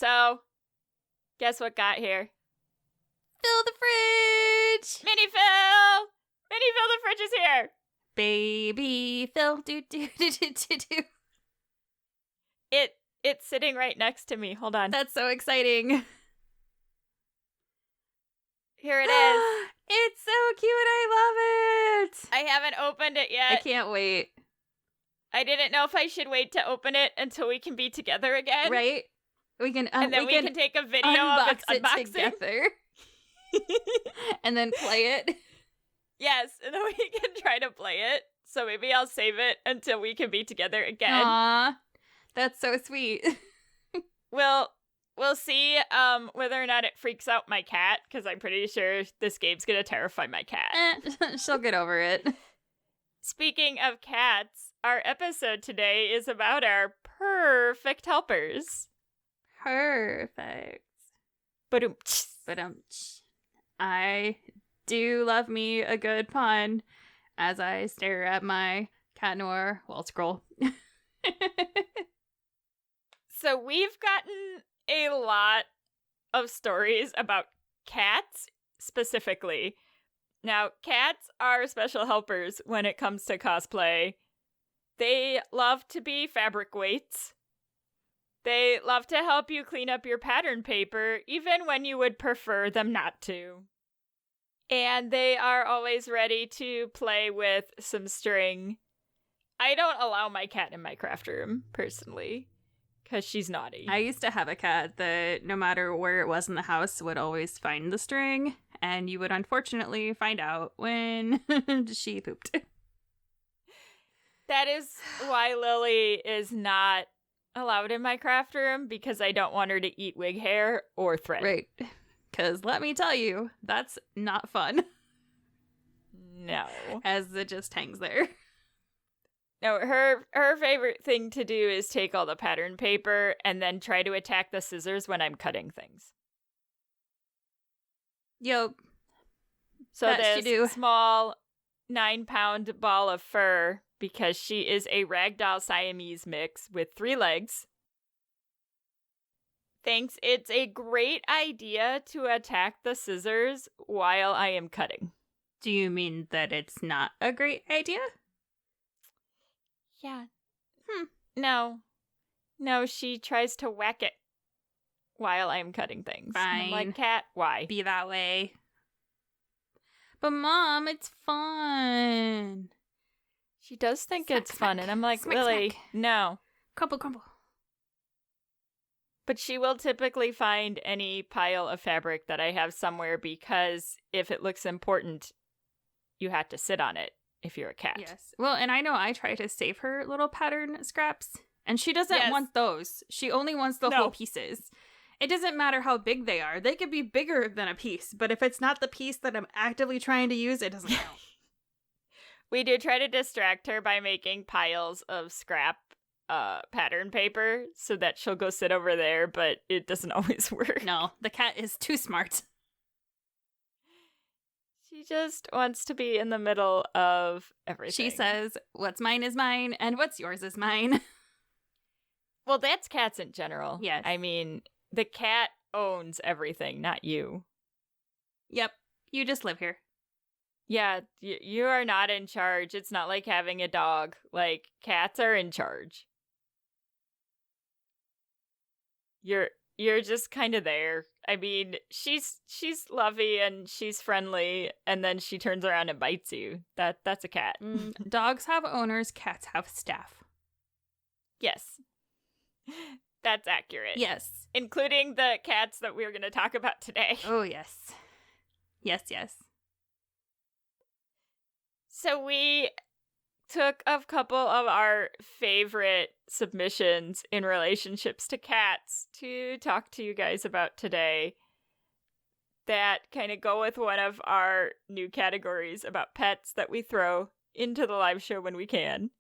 So, guess what got here? Fill the fridge! Mini Phil! Mini Phil, the fridge is here! Baby Phil, do. It's sitting right next to me. Hold on. That's so exciting. Here it is. It's so cute. I love it. I haven't opened it yet. I can't wait. I didn't know if I should wait to open it until we can be together again. Right? We can, and then we can take a video of its unboxing together. And then play it. Yes, and then we can try to play it. So maybe I'll save it until we can be together again. Aww. That's so sweet. We'll see whether or not it freaks out my cat, because I'm pretty sure this game's gonna terrify my cat. She'll get over it. Speaking of cats, our episode today is about our Purrfect helpers. Perfect. Ba-dum. I do love me a good pun as I stare at my cat noir wall scroll. So we've gotten a lot of stories about cats specifically. Now, cats are special helpers when it comes to cosplay. They love to be fabric weights. They love to help you clean up your pattern paper, even when you would prefer them not to. And they are always ready to play with some string. I don't allow my cat in my craft room, personally, because she's naughty. I used to have a cat that no matter where it was in the house would always find the string, and you would unfortunately find out when she pooped. That is why Lily is not allowed in my craft room, because I don't want her to eat wig hair or thread. Right. Because let me tell you, that's not fun. No. As it just hangs there. No, her favorite thing to do is take all the pattern paper and then try to attack the scissors when I'm cutting things. Yo. So this small 9-pound ball of fur, because she is a ragdoll Siamese mix with 3 legs, thinks it's a great idea to attack the scissors while I am cutting. Do you mean that it's not a great idea? Yeah. No, she tries to whack it while I'm cutting things. Fine. I'm like, cat, why? Be that way. But Mom, it's fun. She does think Smack, it's fun, smack. and I'm like, Smack, Lily, smack. no. Crumple. But she will typically find any pile of fabric that I have somewhere, because if it looks important, you have to sit on it if you're a cat. Yes. Well, and I know I try to save her little pattern scraps, and she doesn't want those. She only wants the whole pieces. It doesn't matter how big they are. They could be bigger than a piece, but if it's not the piece that I'm actively trying to use, it doesn't count. We do try to distract her by making piles of scrap pattern paper so that she'll go sit over there, but it doesn't always work. No, the cat is too smart. She just wants to be in the middle of everything. She says, what's mine is mine, and what's yours is mine. Well, that's cats in general. Yes. I mean, the cat owns everything, not you. Yep, you just live here. Yeah, you are not in charge. It's not like having a dog. Like, cats are in charge. You're just kind of there. I mean, she's lovey and she's friendly, and then she turns around and bites you. That's a cat. Dogs have owners, cats have staff. Yes. That's accurate. Yes. Including the cats that we're going to talk about today. Oh, yes. Yes. So we took a couple of our favorite submissions in relationships to cats to talk to you guys about today that kind of go with one of our new categories about pets that we throw into the live show when we can.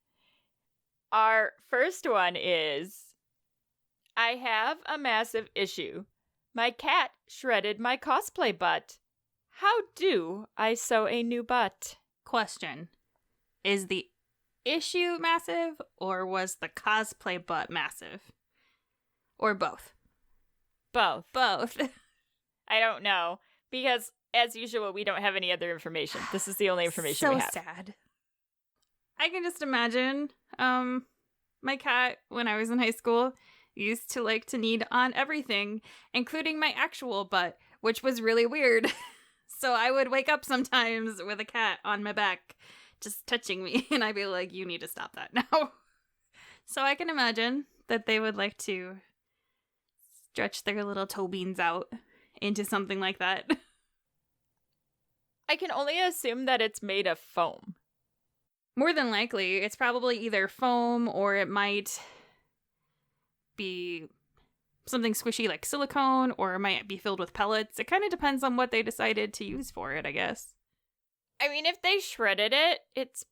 Our first one is, I have a massive issue. My cat shredded my cosplay butt. How do I sew a new butt? Question. Is the issue massive, or was the cosplay butt massive? Or both? Both. Both. I don't know. Because, as usual, we don't have any other information. This is the only information we have. So sad. I can just imagine my cat, when I was in high school, used to like to knead on everything, including my actual butt, which was really weird. So I would wake up sometimes with a cat on my back just touching me, and I'd be like, you need to stop that now. So I can imagine that they would like to stretch their little toe beans out into something like that. I can only assume that it's made of foam. More than likely, it's probably either foam or it might be something squishy like silicone, or it might be filled with pellets. It kind of depends on what they decided to use for it, I guess. I mean, if they shredded it, it's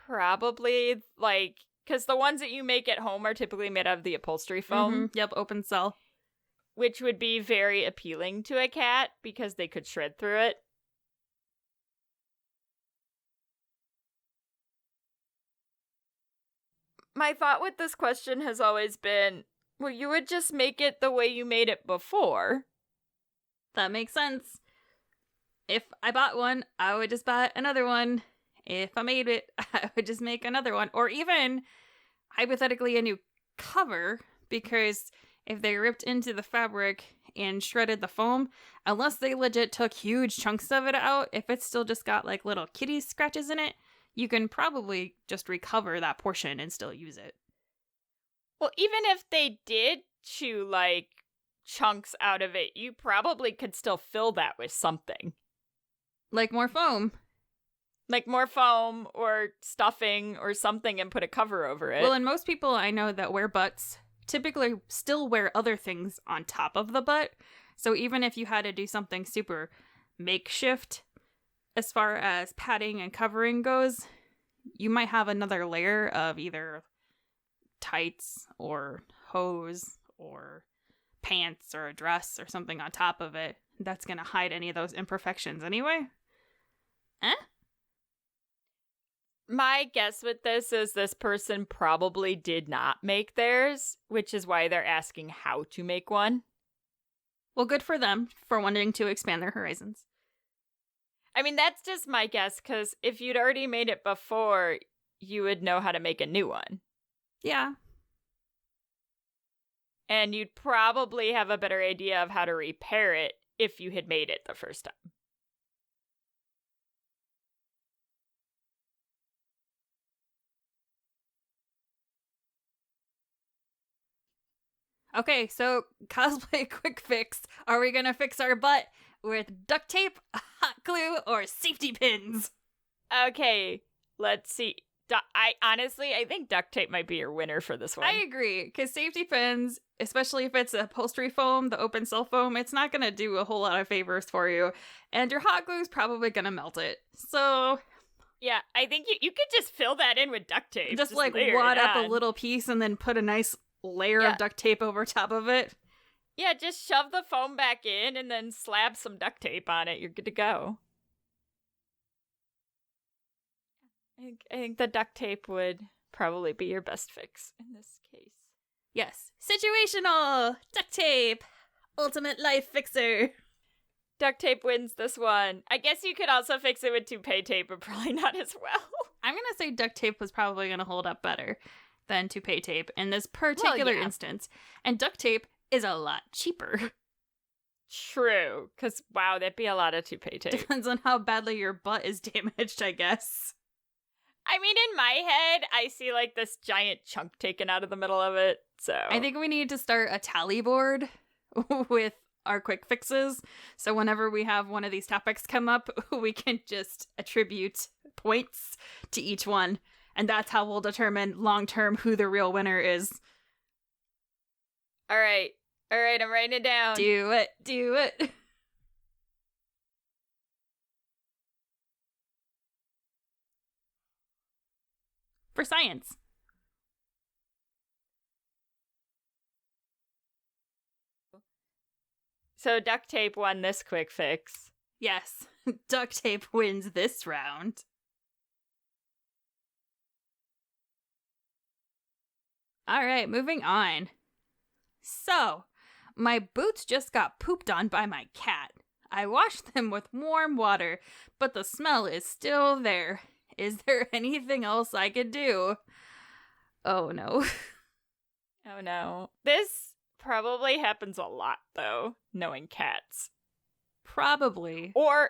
probably like, because the ones that you make at home are typically made out of the upholstery foam. Mm-hmm. Yep, open cell. Which would be very appealing to a cat because they could shred through it. My thought with this question has always been, well, you would just make it the way you made it before. That makes sense. If I bought one, I would just buy another one. If I made it, I would just make another one. Or even, hypothetically, a new cover, because if they ripped into the fabric and shredded the foam, unless they legit took huge chunks of it out, if it's still just got like little kitty scratches in it, you can probably just recover that portion and still use it. Well, even if they did chew like chunks out of it, you probably could still fill that with something. Like more foam. Like more foam or stuffing or something and put a cover over it. Well, and most people I know that wear butts typically still wear other things on top of the butt. So even if you had to do something super makeshift as far as padding and covering goes, you might have another layer of either tights or hose or pants or a dress or something on top of it that's going to hide any of those imperfections anyway. My guess with this is this person probably did not make theirs, which is why they're asking how to make one. Well, good for them for wanting to expand their horizons. I mean, that's just my guess, because if you'd already made it before, you would know how to make a new one. Yeah. And you'd probably have a better idea of how to repair it if you had made it the first time. Okay, so cosplay quick fix. Are we gonna fix our butt with duct tape, hot glue, or safety pins? Okay, let's see. I think duct tape might be your winner for this one. I agree, because safety pins, especially if it's upholstery foam, the open cell foam, it's not gonna do a whole lot of favors for you. And your hot glue is probably gonna melt it. So yeah, I think you could just fill that in with duct tape. Just like wad up a little piece and then put a nice layer of duct tape over top of it. Yeah, just shove the foam back in and then slap some duct tape on it. You're good to go. I think the duct tape would probably be your best fix in this case. Yes. Situational! Duct tape! Ultimate life fixer! Duct tape wins this one. I guess you could also fix it with toupee tape, but probably not as well. I'm gonna say duct tape was probably gonna hold up better than toupee tape in this particular instance. And duct tape is a lot cheaper. True, because wow, that'd be a lot of toupee tape. Depends on how badly your butt is damaged, I guess. I mean, in my head, I see like this giant chunk taken out of the middle of it, so... I think we need to start a tally board with our quick fixes, so whenever we have one of these topics come up, we can just attribute points to each one, and that's how we'll determine long-term who the real winner is. All right, I'm writing it down. Do it. For science. So duct tape won this quick fix. Yes, duct tape wins this round. All right, moving on. So, My boots just got pooped on by my cat. I washed them with warm water, but the smell is still there. Is there anything else I could do? Oh no. Oh no. This probably happens a lot, though, knowing cats. Probably. Or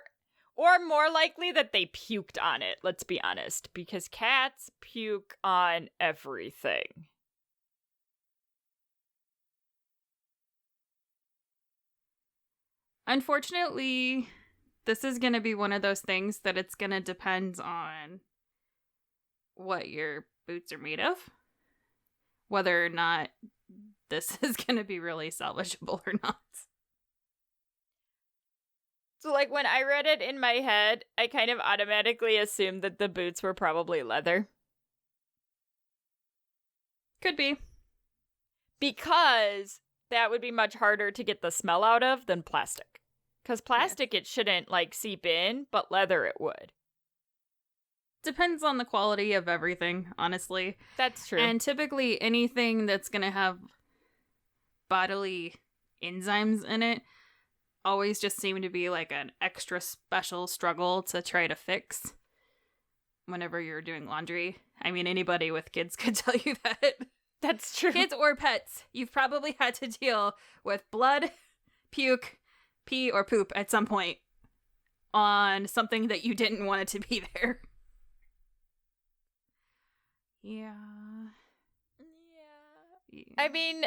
more likely that they puked on it, let's be honest, because cats puke on everything. Unfortunately, this is going to be one of those things that it's going to depend on what your boots are made of. Whether or not this is going to be really salvageable or not. So, like, when I read it in my head, I kind of automatically assumed that the boots were probably leather. Could be. Because that would be much harder to get the smell out of than plastic. Because plastic, It shouldn't, like, seep in, but leather it would. Depends on the quality of everything, honestly. That's true. And typically anything that's going to have bodily enzymes in it always just seem to be like an extra special struggle to try to fix whenever you're doing laundry. I mean, anybody with kids could tell you that. That's true. Kids or pets, you've probably had to deal with blood, puke, pee, or poop at some point on something that you didn't want it to be there. Yeah. I mean,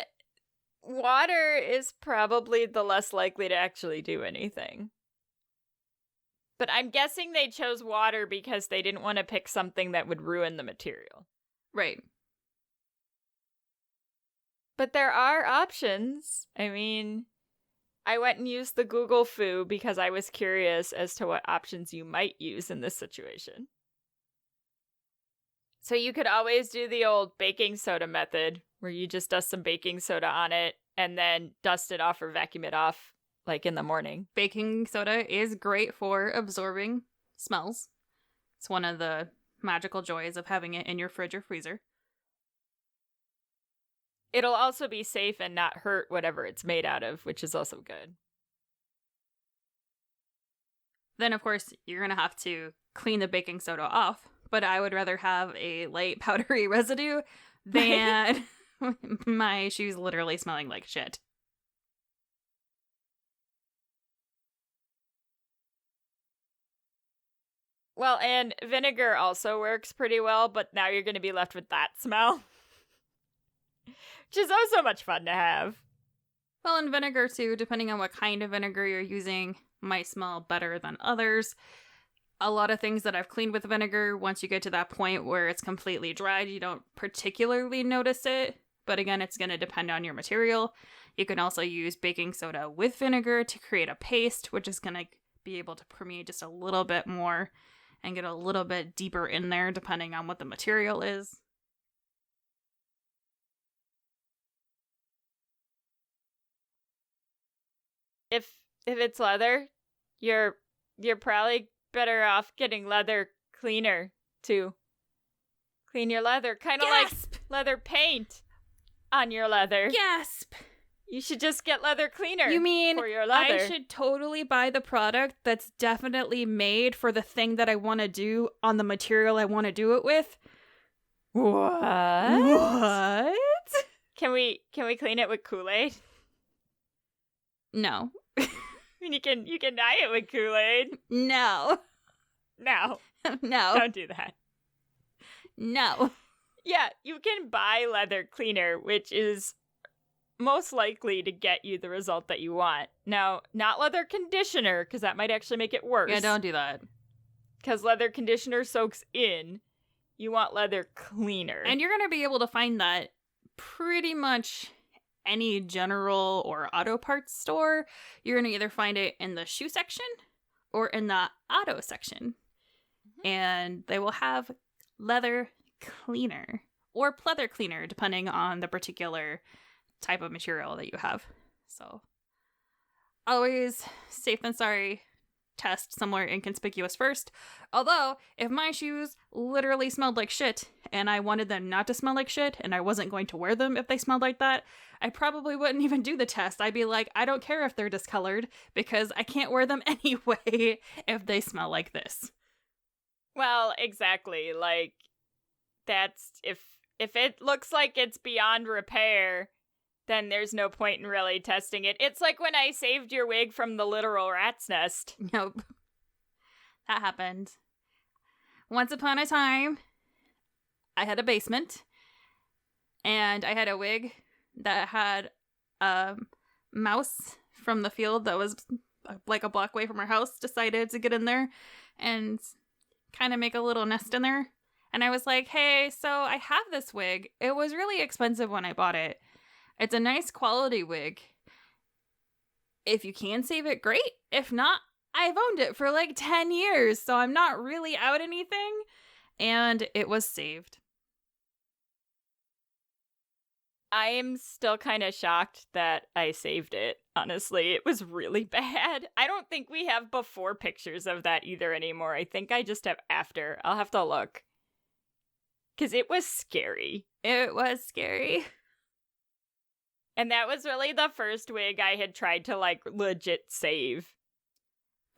water is probably the less likely to actually do anything. But I'm guessing they chose water because they didn't want to pick something that would ruin the material. Right. But there are options. I mean, I went and used the Google Foo because I was curious as to what options you might use in this situation. So you could always do the old baking soda method, where you just dust some baking soda on it and then dust it off or vacuum it off, like in the morning. Baking soda is great for absorbing smells. It's one of the magical joys of having it in your fridge or freezer. It'll also be safe and not hurt whatever it's made out of, which is also good. Then, of course, you're going to have to clean the baking soda off, but I would rather have a light powdery residue than my shoes literally smelling like shit. Well, and vinegar also works pretty well, but now you're going to be left with that smell. Which is also much fun to have. Well, and vinegar too, depending on what kind of vinegar you're using, might smell better than others. A lot of things that I've cleaned with vinegar, once you get to that point where it's completely dried, you don't particularly notice it. But again, it's going to depend on your material. You can also use baking soda with vinegar to create a paste, which is going to be able to permeate just a little bit more and get a little bit deeper in there, depending on what the material is. If it's leather, you're probably better off getting leather cleaner to clean your leather. Kind of like leather paint on your leather. Gasp! You should just get leather cleaner. You mean for your leather. I should totally buy the product that's definitely made for the thing that I want to do on the material I want to do it with? What? Can we clean it with Kool-Aid? No. I mean, you can dye it with Kool-Aid. No. No. No. Don't do that. No. Yeah, you can buy leather cleaner, which is most likely to get you the result that you want. Now, not leather conditioner, because that might actually make it worse. Yeah, don't do that. Because leather conditioner soaks in. You want leather cleaner. And you're going to be able to find that pretty much any general or auto parts store. You're going to either find it in the shoe section or in the auto section. Mm-hmm. And they will have leather cleaner or pleather cleaner, depending on the particular type of material that you have. So always safe than sorry. test somewhere inconspicuous first. Although, if my shoes literally smelled like shit, and I wanted them not to smell like shit, and I wasn't going to wear them if they smelled like that, I probably wouldn't even do the test. I'd be like, I don't care if they're discolored, because I can't wear them anyway if they smell like this. Well, exactly. Like, that's, if it looks like it's beyond repair, then there's no point in really testing it. It's like when I saved your wig from the literal rat's nest. Nope. That happened. Once upon a time, I had a basement, and I had a wig that had a mouse from the field that was like a block away from our house decided to get in there and kind of make a little nest in there. And I was like, hey, so I have this wig. It was really expensive when I bought it. It's a nice quality wig. If you can save it, great. If not, I've owned it for like 10 years, so I'm not really out anything. And it was saved. I am still kind of shocked that I saved it, honestly. It was really bad. I don't think we have before pictures of that either anymore. I think I just have after. I'll have to look. Because it was scary. It was scary. And that was really the first wig I had tried to, like, legit save.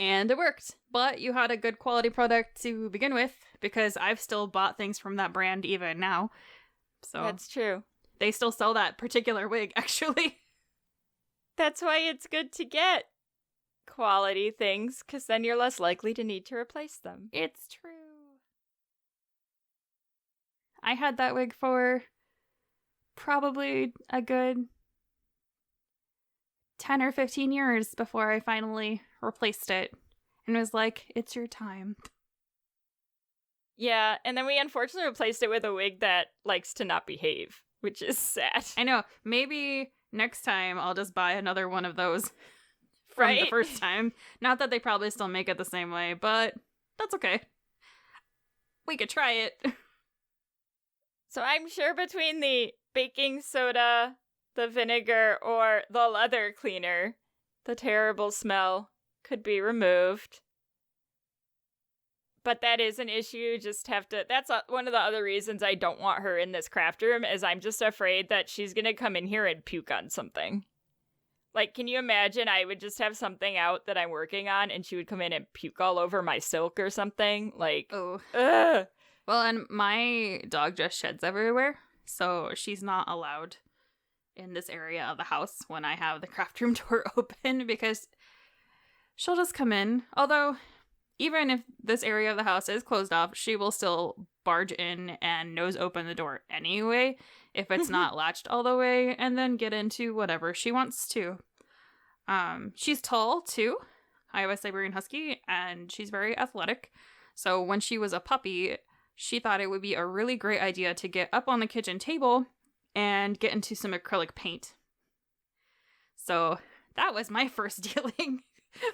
And it worked. But you had a good quality product to begin with, because I've still bought things from that brand even now. So that's true. They still sell that particular wig, actually. That's why it's good to get quality things, because then you're less likely to need to replace them. It's true. I had that wig for probably a good 10 or 15 years before I finally replaced it and was like, it's your time. Yeah, and then we unfortunately replaced it with a wig that likes to not behave, which is sad. I know. Maybe next time I'll just buy another one of those from the first time. Not that they probably still make it the same way, but that's okay. We could try it. So I'm sure between the baking soda, the vinegar, or the leather cleaner, the terrible smell could be removed. But that is an issue. Just have to. That's one of the other reasons I don't want her in this craft room, is I'm just afraid that she's gonna come in here and puke on something. Like, can you imagine? I would just have something out that I'm working on, and she would come in and puke all over my silk or something. Like, oh, ugh. Well, and my dog just sheds everywhere, so she's not allowed in this area of the house when I have the craft room door open, because she'll just come in. Although, even if this area of the house is closed off, she will still barge in and nose open the door anyway, if it's not latched all the way, and then get into whatever she wants to. She's tall, too. I have a Siberian Husky, and she's very athletic. So when she was a puppy, she thought it would be a really great idea to get up on the kitchen table and get into some acrylic paint. So that was my first dealing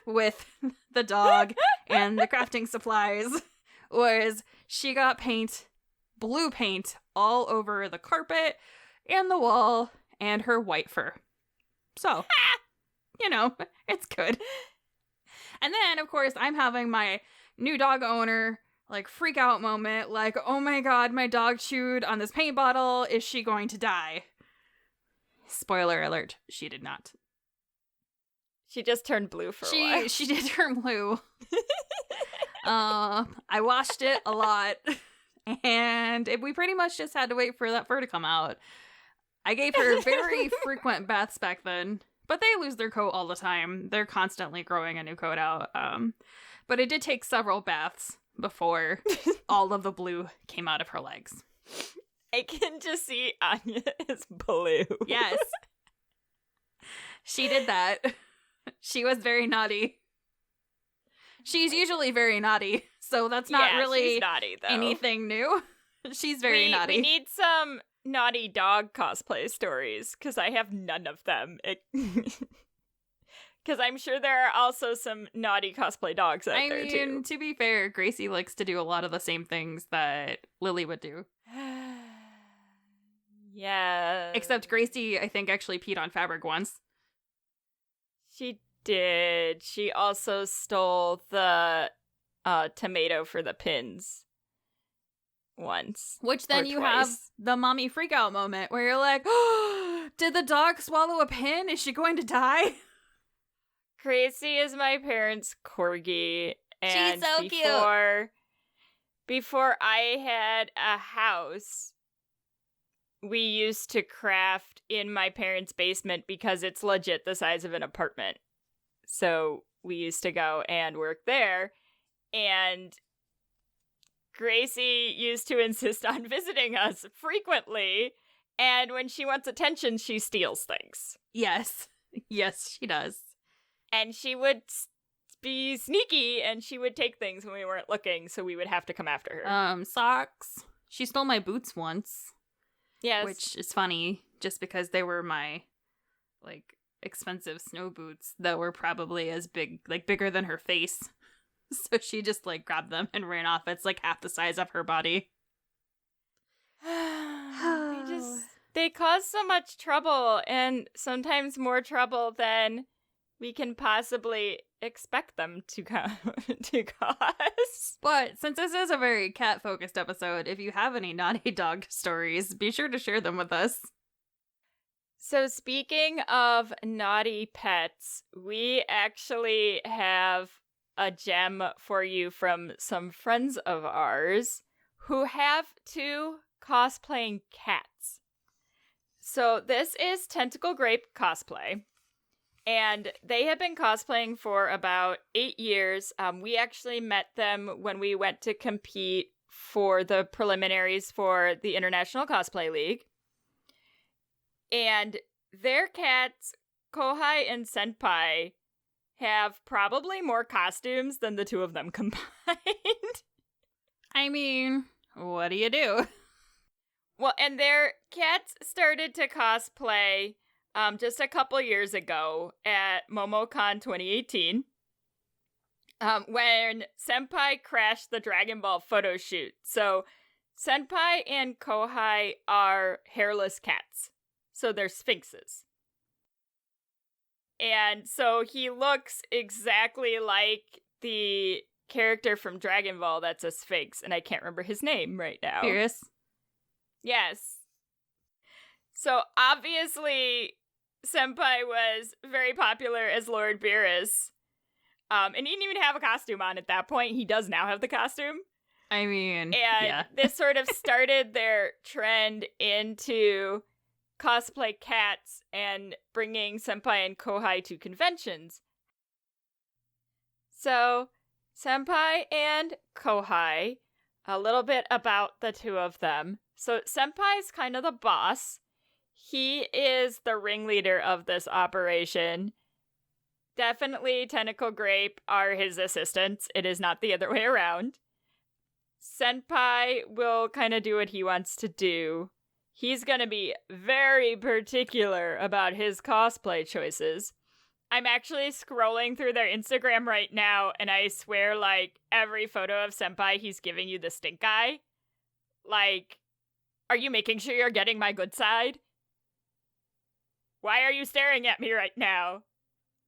with the dog and the crafting supplies, was she got paint, blue paint, all over the carpet and the wall and her white fur. So, you know, it's good. And then, of course, I'm having my new dog owner like freak out moment, like, oh my god, my dog chewed on this paint bottle, is she going to die? Spoiler alert, she did not. She just turned blue for a while. She did turn blue. I washed it a lot, and we pretty much just had to wait for that fur to come out. I gave her very frequent baths back then, but they lose their coat all the time. They're constantly growing a new coat out. But it did take several baths before all of the blue came out of her legs. I can just see Anya is blue. Yes. She did that. She was very naughty. She's usually very naughty, so that's not really she's naughty, though. Anything new. She's very naughty. We need some naughty dog cosplay stories, because I have none of them. Because I'm sure there are also some naughty cosplay dogs out there, too. To be fair, Gracie likes to do a lot of the same things that Lily would do. Yeah. Except Gracie, I think, actually peed on fabric once. She did. She also stole the tomato for the pins once. Which then you have the mommy freakout moment where you're like, oh, did the dog swallow a pin? Is she going to die? Gracie is my parents' corgi. And she's so cute. Before I had a house, we used to craft in my parents' basement because it's legit the size of an apartment. So we used to go and work there. And Gracie used to insist on visiting us frequently. And when she wants attention, she steals things. Yes. Yes, she does. And she would be sneaky, and she would take things when we weren't looking, so we would have to come after her. Socks. She stole my boots once. Yes. Which is funny, just because they were my, like, expensive snow boots that were probably as big, like, bigger than her face. So she just, like, grabbed them and ran off. It's, like, half the size of her body. They cause so much trouble, and sometimes more trouble than we can possibly expect them to cause. But since this is a very cat-focused episode, if you have any naughty dog stories, be sure to share them with us. So speaking of naughty pets, we actually have a gem for you from some friends of ours who have 2 cosplaying cats. So this is Tentacle Grape Cosplay. And they have been cosplaying for about 8 years. We actually met them when we went to compete for the preliminaries for the International Cosplay League. And their cats, Kohai and Senpai, have probably more costumes than the 2 of them combined. I mean, what do you do? Well, and their cats started to cosplay just a couple years ago at MomoCon 2018, when Senpai crashed the Dragon Ball photo shoot. So Senpai and Kohai are hairless cats. So they're sphinxes. And so he looks exactly like the character from Dragon Ball that's a sphinx, and I can't remember his name right now. Beerus? Yes. So obviously Senpai was very popular as Lord Beerus. And he didn't even have a costume on at that point. He does now have the costume. I mean, and yeah. This sort of started their trend into cosplay cats and bringing Senpai and Kohai to conventions. So, Senpai and Kohai, a little bit about the 2 of them. So, Senpai's kind of the boss. He is the ringleader of this operation. Definitely Tentacle Grape are his assistants. It is not the other way around. Senpai will kind of do what he wants to do. He's going to be very particular about his cosplay choices. I'm actually scrolling through their Instagram right now, and I swear, like, every photo of Senpai, he's giving you the stink eye. Like, are you making sure you're getting my good side? Why are you staring at me right now?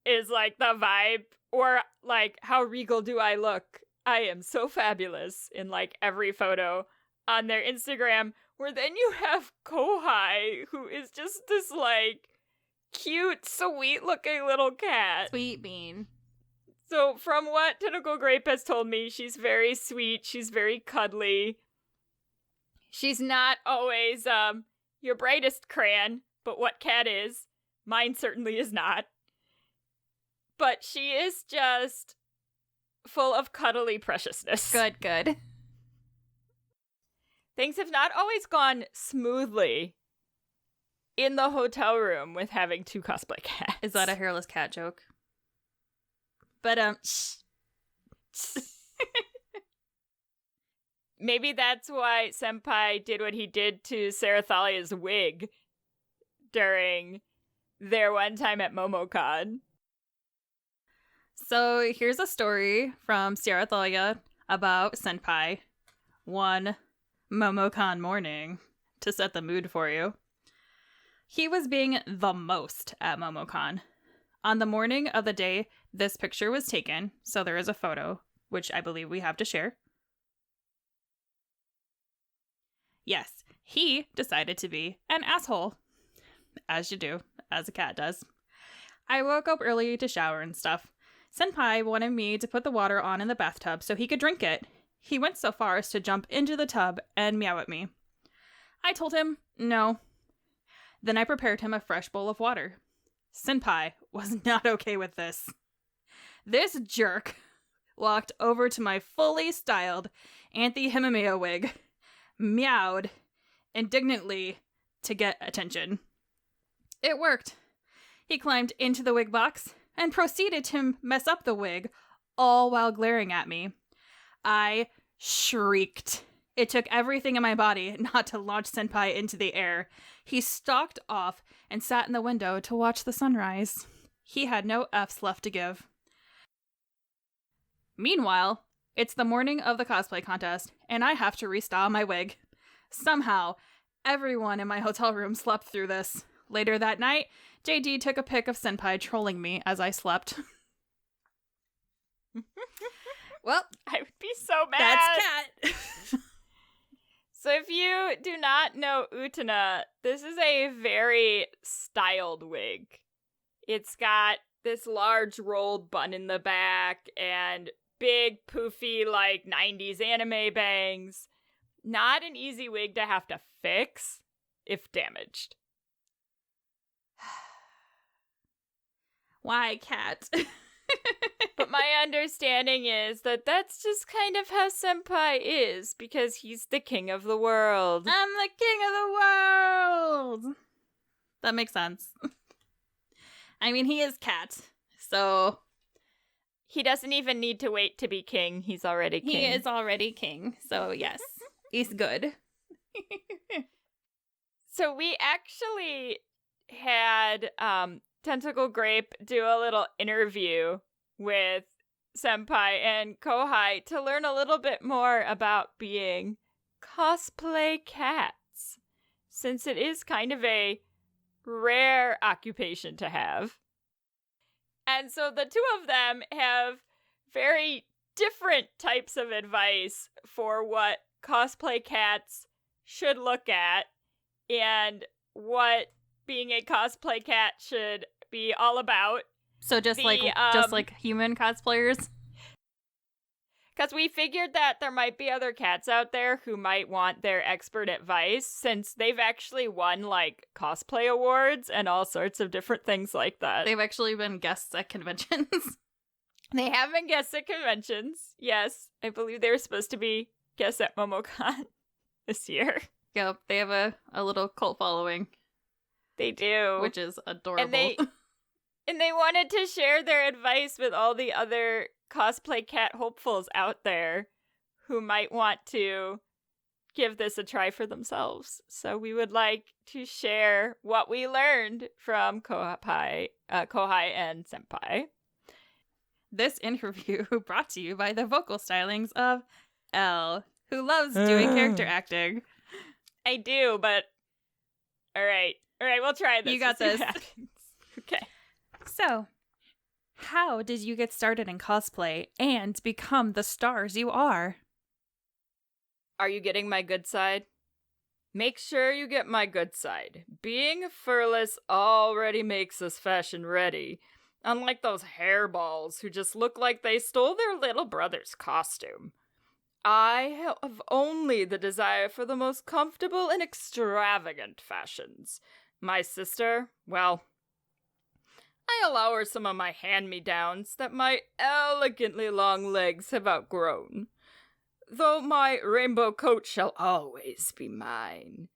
Is, like, the vibe. Or, like, how regal do I look? I am so fabulous in, like, every photo on their Instagram. Where then you have Kohai, who is just this, like, cute, sweet-looking little cat. Sweet bean. So, from what Tentacle Grape has told me, she's very sweet, she's very cuddly. She's not always, your brightest crayon, but what cat is. Mine certainly is not. But she is just full of cuddly preciousness. Good. Things have not always gone smoothly in the hotel room with having 2 cosplay cats. Is that a hairless cat joke? But, Maybe that's why Senpai did what he did to Sarathalia's wig during their one time at MomoCon. So here's a story from Sarathlia about Senpai. One MomoCon morning, to set the mood for you. He was being the most at MomoCon. On the morning of the day this picture was taken, so there is a photo, which I believe we have to share. Yes, he decided to be an asshole. As you do, as a cat does. I woke up early to shower and stuff. Senpai wanted me to put the water on in the bathtub so he could drink it. He went so far as to jump into the tub and meow at me. I told him no. Then I prepared him a fresh bowl of water. Senpai was not okay with this. This jerk walked over to my fully styled Anthe Himamea wig, meowed indignantly to get attention. It worked. He climbed into the wig box and proceeded to mess up the wig, all while glaring at me. I shrieked. It took everything in my body not to launch Senpai into the air. He stalked off and sat in the window to watch the sunrise. He had no F's left to give. Meanwhile, it's the morning of the cosplay contest, and I have to restyle my wig. Somehow, everyone in my hotel room slept through this. Later that night, JD took a pic of Senpai trolling me as I slept. Well, I would be so mad. That's Cat. So if you do not know Utena, this is a very styled wig. It's got this large rolled bun in the back and big poofy like 90s anime bangs. Not an easy wig to have to fix if damaged. Why, Cat? But my understanding is that that's just kind of how Senpai is, because he's the king of the world. I'm the king of the world! That makes sense. I mean, he is Cat, so... He doesn't even need to wait to be king. He's already king. He is already king, so yes, he's good. So we actually had Tentacle Grape do a little interview with Senpai and Kohai to learn a little bit more about being cosplay cats, since it is kind of a rare occupation to have. And so the two of them have very different types of advice for what cosplay cats should look at and what being a cosplay cat should be all about. So just like human cosplayers? Because we figured that there might be other cats out there who might want their expert advice, since they've actually won, like, cosplay awards and all sorts of different things like that. They've actually been guests at conventions. They have been guests at conventions, yes. I believe they were supposed to be guests at MomoCon this year. Yep, they have a little cult following. They do. Which is adorable. And they wanted to share their advice with all the other cosplay cat hopefuls out there who might want to give this a try for themselves. So we would like to share what we learned from Kohai and Senpai. This interview brought to you by the vocal stylings of Elle, who loves doing character acting. I do, but all right, we'll try this. You got this. Okay. So, how did you get started in cosplay and become the stars you are? Are you getting my good side? Make sure you get my good side. Being furless already makes us fashion ready. Unlike those hairballs who just look like they stole their little brother's costume. I have only the desire for the most comfortable and extravagant fashions. My sister, well, I allow her some of my hand-me-downs that my elegantly long legs have outgrown. Though my rainbow coat shall always be mine.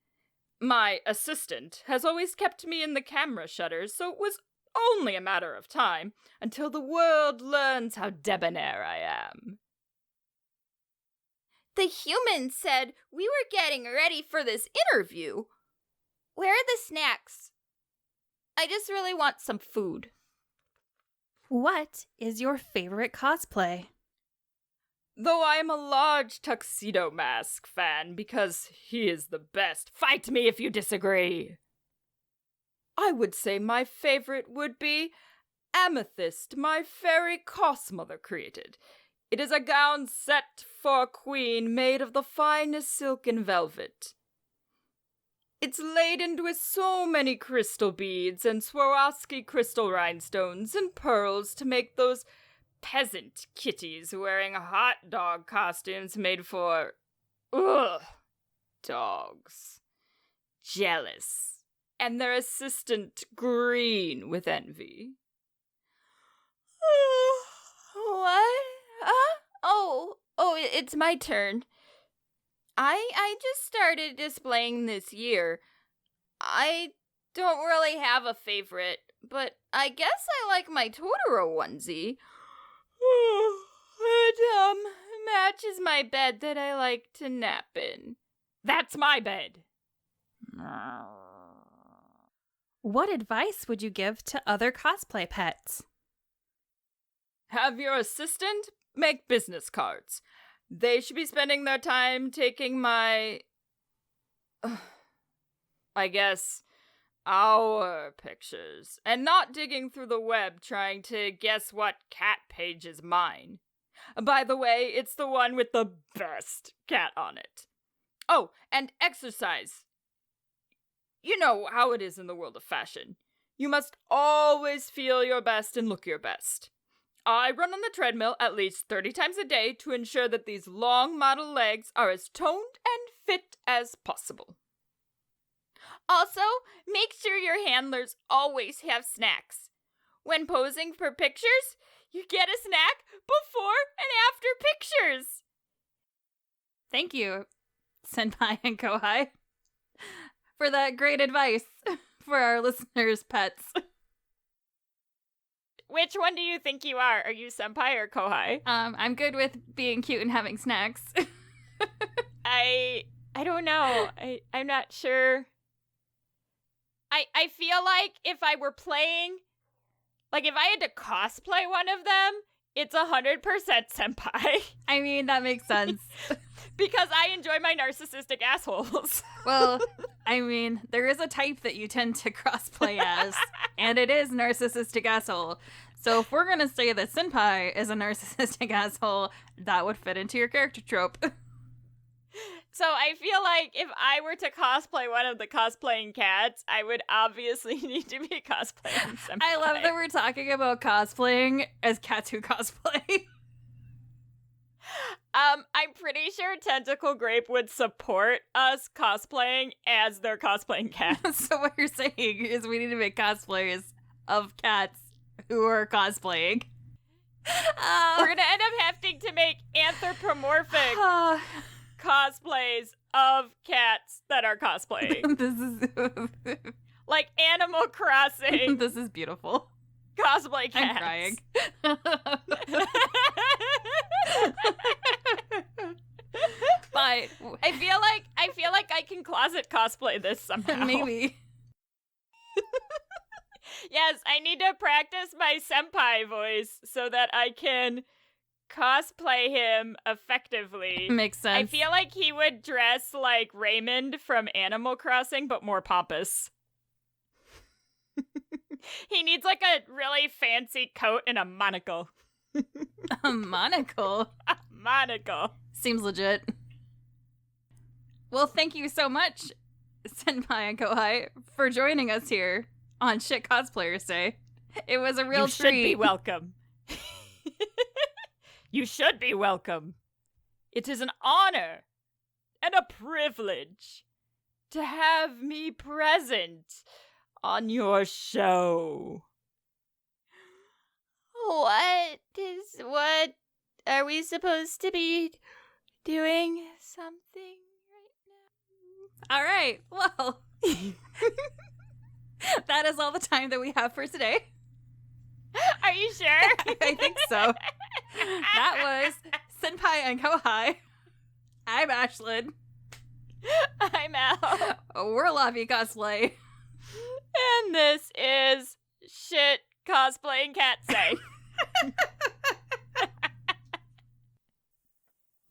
My assistant has always kept me in the camera shutters, so it was only a matter of time until the world learns how debonair I am. The humans said we were getting ready for this interview. Where are the snacks? I just really want some food. What is your favorite cosplay? Though I am a large Tuxedo Mask fan because he is the best. Fight me if you disagree. I would say my favorite would be Amethyst my fairy cosmother created. It is a gown set for a queen made of the finest silk and velvet. It's laden with so many crystal beads and Swarovski crystal rhinestones and pearls to make those peasant kitties wearing hot dog costumes made for, dogs. Jealous. And their assistant green with envy. What? It's my turn. I just started displaying this year. I don't really have a favorite, but I guess I like my Totoro onesie. It, matches my bed that I like to nap in. That's my bed. What advice would you give to other cosplay pets? Have your assistant make business cards. They should be spending their time taking my, I guess, our pictures, and not digging through the web trying to guess what cat page is mine. By the way, it's the one with the best cat on it. Oh, and exercise. You know how it is in the world of fashion. You must always feel your best and look your best. I run on the treadmill at least 30 times a day to ensure that these long model legs are as toned and fit as possible. Also, make sure your handlers always have snacks. When posing for pictures, you get a snack before and after pictures. Thank you, Senpai and Kohai, for that great advice for our listeners' pets. Which one do you think you are? Are you Senpai or Kohai? I'm good with being cute and having snacks. I don't know. I'm not sure. I feel like if I were playing, like if I had to cosplay one of them, it's 100% Senpai. I mean, that makes sense. Because I enjoy my narcissistic assholes. Well, I mean, there is a type that you tend to crossplay as, and it is narcissistic asshole. So if we're going to say that Senpai is a narcissistic asshole, that would fit into your character trope. So I feel like if I were to cosplay one of the cosplaying cats, I would obviously need to be cosplaying Senpai. I love that we're talking about cosplaying as cats who cosplay. I'm pretty sure Tentacle Grape would support us cosplaying as their cosplaying cats. So what you're saying is we need to make cosplayers of cats who are cosplaying. We're gonna end up having to make anthropomorphic cosplays of cats that are cosplaying. This is like Animal Crossing. This is beautiful. Cosplay cats. I'm crying. But I feel like I can closet cosplay this somehow. Maybe. Yes, I need to practice my senpai voice so that I can cosplay him effectively. Makes sense. I feel like he would dress like Raymond from Animal Crossing, but more pompous. He needs like a really fancy coat and a monocle. A monocle? A monocle. Seems legit. Well, thank you so much, Senpai and Kohai, for joining us here on Shit Cosplayers Day. It was a real treat. You should be welcome. You should be welcome. It is an honor and a privilege to have me present on your show. What are we supposed to be doing something right now? All right. Well, that is all the time that we have for today. Are you sure? I think so. That was Senpai and Kohai. I'm Ashlyn. I'm Al. We're Lavi Cosplay. And this is Shit Cosplaying Cat Say.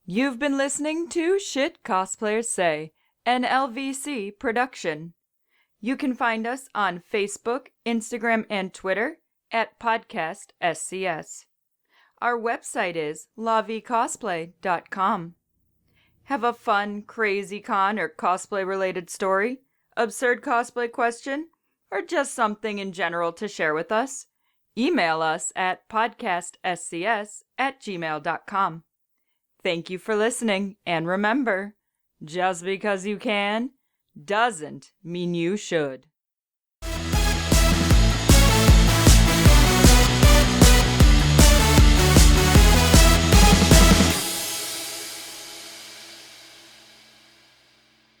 You've been listening to Shit Cosplayers Say, an LVC production. You can find us on Facebook, Instagram, and Twitter at podcastscs. Our website is lavicosplay.com. Have a fun, crazy con or cosplay-related story, absurd cosplay question, or just something in general to share with us? Email us at podcastscs@gmail.com. Thank you for listening, and remember, just because you can doesn't mean you should.